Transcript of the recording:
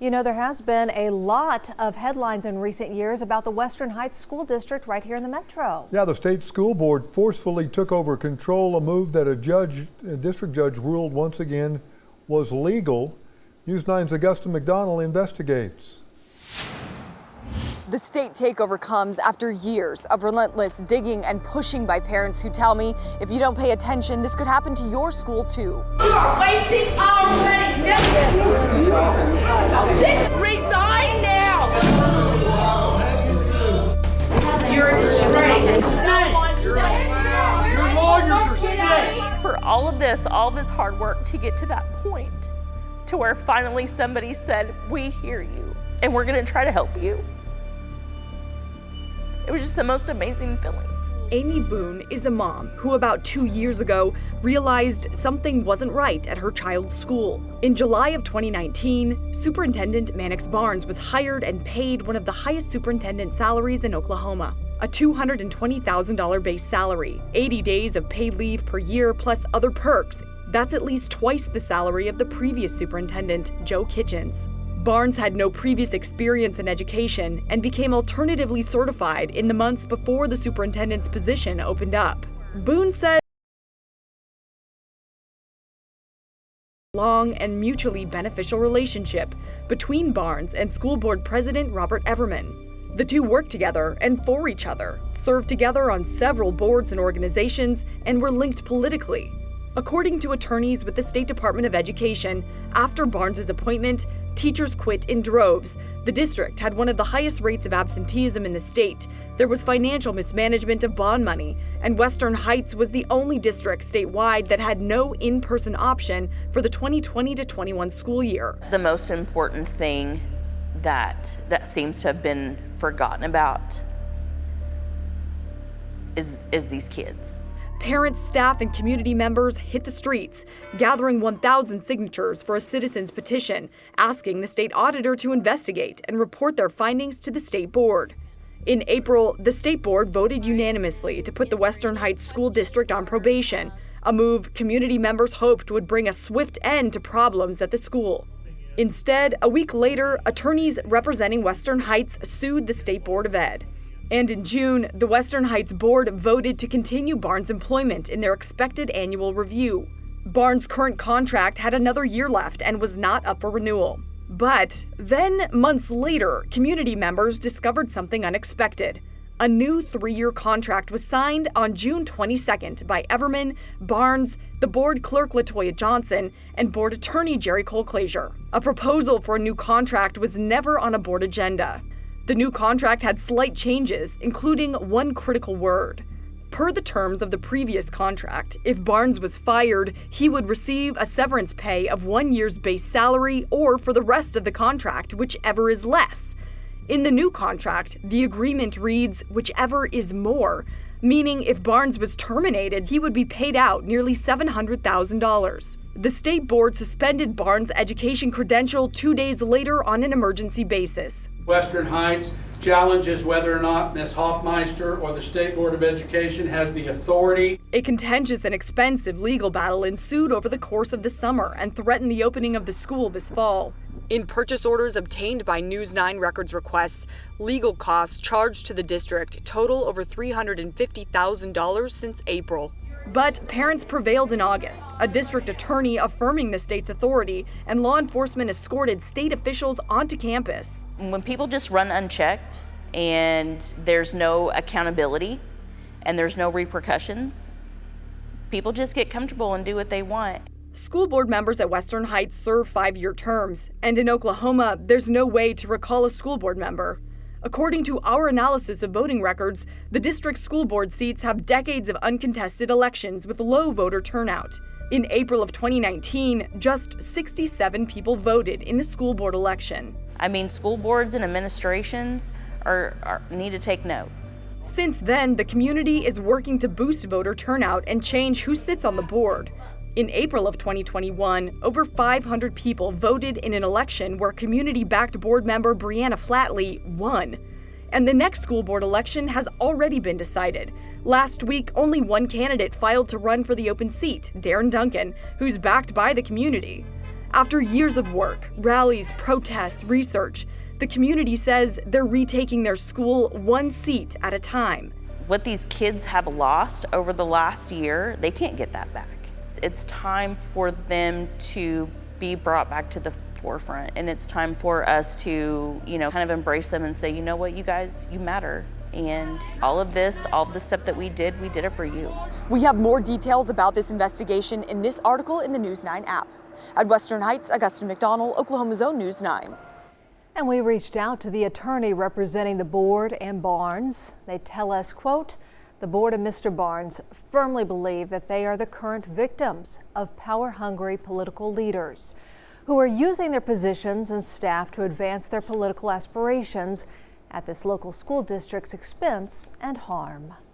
You know, there has been a lot of headlines in recent years about the Western Heights School District right here in the metro. Yeah, the state school board forcefully took over control, a move that a district judge ruled once again was legal. News 9's Augusta McDonald investigates. The state takeover comes after years of relentless digging and pushing by parents who tell me if you don't pay attention, this could happen to your school too. You are wasting our money. Resign now. You're a disgrace. Your lawyers are snakes. For all of this hard work to get to that point, to where finally somebody said, we hear you and we're gonna try to help you. It was just the most amazing feeling. Amy Boone is a mom who about 2 years ago realized something wasn't right at her child's school. In July of 2019, Superintendent Mannix Barnes was hired and paid one of the highest superintendent salaries in Oklahoma, a $220,000 base salary, 80 days of paid leave per year plus other perks. That's at least twice the salary of the previous superintendent, Joe Kitchens. Barnes had no previous experience in education and became alternatively certified in the months before the superintendent's position opened up. Boone said, long and mutually beneficial relationship between Barnes and school board president Robert Everman. The two worked together and for each other, served together on several boards and organizations, and were linked politically. According to attorneys with the State Department of Education, after Barnes's appointment, teachers quit in droves. The district had one of the highest rates of absenteeism in the state. There was financial mismanagement of bond money, and Western Heights was the only district statewide that had no in-person option for the 2020 to 21 school year. The most important thing that seems to have been forgotten about is these kids. Parents, staff, and community members hit the streets, gathering 1,000 signatures for a citizen's petition, asking the state auditor to investigate and report their findings to the state board. In April, the state board voted unanimously to put the Western Heights School District on probation, a move community members hoped would bring a swift end to problems at the school. Instead, a week later, attorneys representing Western Heights sued the State Board of Ed. And in June, the Western Heights Board voted to continue Barnes' employment in their expected annual review. Barnes' current contract had another year left and was not up for renewal. But then, months later, community members discovered something unexpected. A new 3-year contract was signed on June 22nd by Everman, Barnes, the board clerk LaToya Johnson, and board attorney Jerry Colclasure. A proposal for a new contract was never on a board agenda. The new contract had slight changes, including one critical word. Per the terms of the previous contract, if Barnes was fired, he would receive a severance pay of 1 year's base salary or for the rest of the contract, whichever is less. In the new contract, the agreement reads, whichever is more, meaning if Barnes was terminated, he would be paid out nearly $700,000. The state board suspended Barnes' education credential 2 days later on an emergency basis. Western Heights challenges whether or not Ms. Hoffmeister or the State Board of Education has the authority. A contentious and expensive legal battle ensued over the course of the summer and threatened the opening of the school this fall. In purchase orders obtained by News 9 records requests, legal costs charged to the district total over $350,000 since April. But parents prevailed in August, a district attorney affirming the state's authority, and law enforcement escorted state officials onto campus. When people just run unchecked and there's no accountability and there's no repercussions, people just get comfortable and do what they want. School board members at Western Heights serve 5-year terms, and in Oklahoma, there's no way to recall a school board member. According to our analysis of voting records, the district's school board seats have decades of uncontested elections with low voter turnout. In April of 2019, just 67 people voted in the school board election. I mean, school boards and administrations need to take note. Since then, the community is working to boost voter turnout and change who sits on the board. In April of 2021, over 500 people voted in an election where community-backed board member Brianna Flatley won. And the next school board election has already been decided. Last week, only one candidate filed to run for the open seat, Darren Duncan, who's backed by the community. After years of work, rallies, protests, research, the community says they're retaking their school one seat at a time. What these kids have lost over the last year, they can't get that back. It's time for them to be brought back to the forefront, and it's time for us to, kind of embrace them and say, you know what, you guys, you matter. And all of the stuff that we did it for you. We have more details about this investigation in this article in the News 9 app. At Western Heights, Augusta McDonald, Oklahoma's own News 9. And we reached out to the attorney representing the board and Barnes. They tell us, quote, the board and Mr. Barnes firmly believe that they are the current victims of power-hungry political leaders who are using their positions and staff to advance their political aspirations at this local school district's expense and harm.